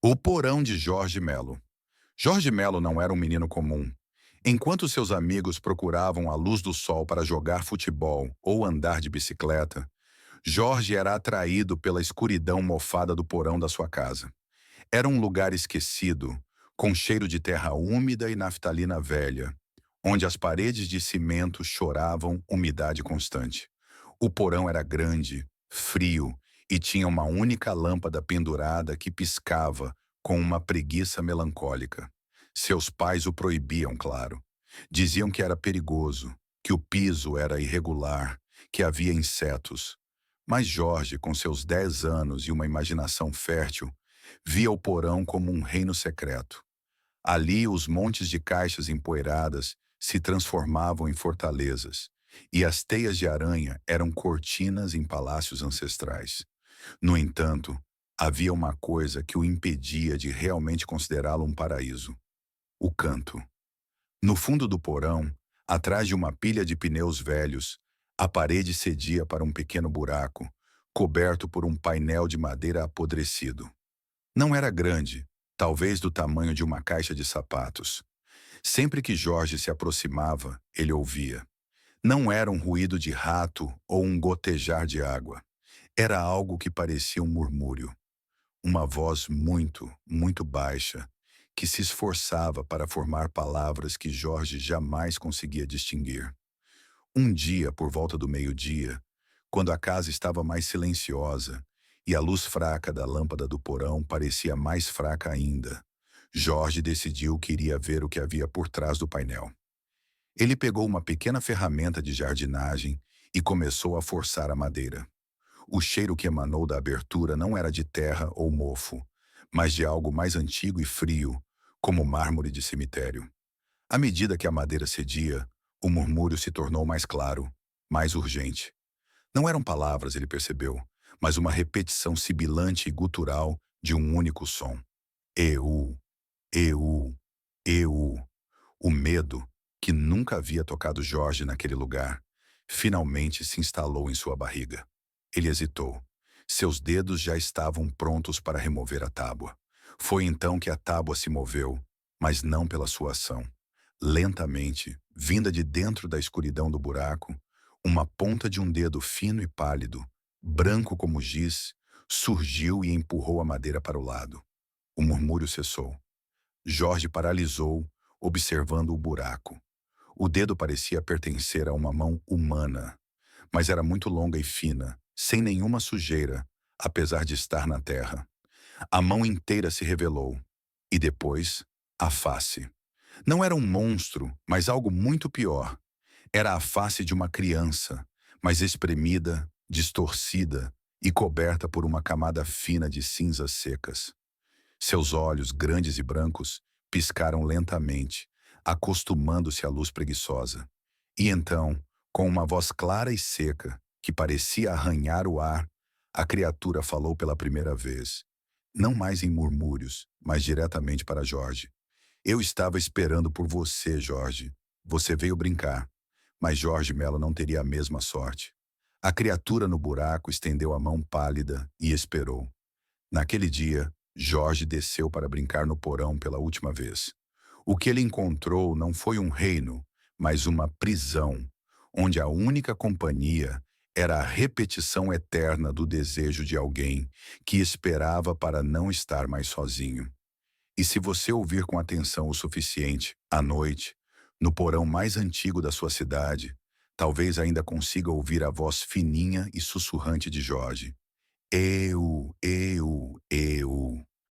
O porão de Jorge Melo. Jorge Melo não era um menino comum. Enquanto seus amigos procuravam a luz do sol para jogar futebol ou andar de bicicleta, Jorge era atraído pela escuridão mofada do porão da sua casa. Era um lugar esquecido, com cheiro de terra úmida e naftalina velha, onde as paredes de cimento choravam umidade constante. O porão era grande, frio e tinha uma única lâmpada pendurada que piscava com uma preguiça melancólica. Seus pais o proibiam, claro. Diziam que era perigoso, que o piso era irregular, que havia insetos. Mas Jorge, com seus 10 anos e uma imaginação fértil, via o porão como um reino secreto. Ali, os montes de caixas empoeiradas se transformavam em fortalezas, e as teias de aranha eram cortinas em palácios ancestrais. No entanto, havia uma coisa que o impedia de realmente considerá-lo um paraíso: o canto. No fundo do porão, atrás de uma pilha de pneus velhos, a parede cedia para um pequeno buraco, coberto por um painel de madeira apodrecido. Não era grande, talvez do tamanho de uma caixa de sapatos. Sempre que Jorge se aproximava, ele ouvia. Não era um ruído de rato ou um gotejar de água. Era algo que parecia um murmúrio. Uma voz muito, muito baixa, que se esforçava para formar palavras que Jorge jamais conseguia distinguir. Um dia, por volta do meio-dia, quando a casa estava mais silenciosa e a luz fraca da lâmpada do porão parecia mais fraca ainda, Jorge decidiu que iria ver o que havia por trás do painel. Ele pegou uma pequena ferramenta de jardinagem e começou a forçar a madeira. O cheiro que emanou da abertura não era de terra ou mofo, mas de algo mais antigo e frio, como mármore de cemitério. À medida que a madeira cedia, o murmúrio se tornou mais claro, mais urgente. Não eram palavras, ele percebeu, mas uma repetição sibilante e gutural de um único som. Eu, eu, eu. O medo, que nunca havia tocado Jorge naquele lugar, finalmente se instalou em sua barriga. Ele hesitou. Seus dedos já estavam prontos para remover a tábua. Foi então que a tábua se moveu, mas não pela sua ação. Lentamente, vinda de dentro da escuridão do buraco, uma ponta de um dedo fino e pálido, branco como giz, surgiu e empurrou a madeira para o lado. O murmúrio cessou. Jorge paralisou, observando o buraco. O dedo parecia pertencer a uma mão humana, mas era muito longa e fina, sem nenhuma sujeira, apesar de estar na terra. A mão inteira se revelou. E depois, a face. Não era um monstro, mas algo muito pior. Era a face de uma criança, mas espremida, distorcida e coberta por uma camada fina de cinzas secas. Seus olhos, grandes e brancos, piscaram lentamente, acostumando-se à luz preguiçosa. E então, com uma voz clara e seca, que parecia arranhar o ar, a criatura falou pela primeira vez. Não mais em murmúrios, mas diretamente para Jorge. Eu estava esperando por você, Jorge. Você veio brincar. Mas Jorge Melo não teria a mesma sorte. A criatura no buraco estendeu a mão pálida e esperou. Naquele dia, Jorge desceu para brincar no porão pela última vez. O que ele encontrou não foi um reino, mas uma prisão, onde a única companhia era a repetição eterna do desejo de alguém que esperava para não estar mais sozinho. E se você ouvir com atenção o suficiente, à noite, no porão mais antigo da sua cidade, talvez ainda consiga ouvir a voz fininha e sussurrante de Jorge. Eu.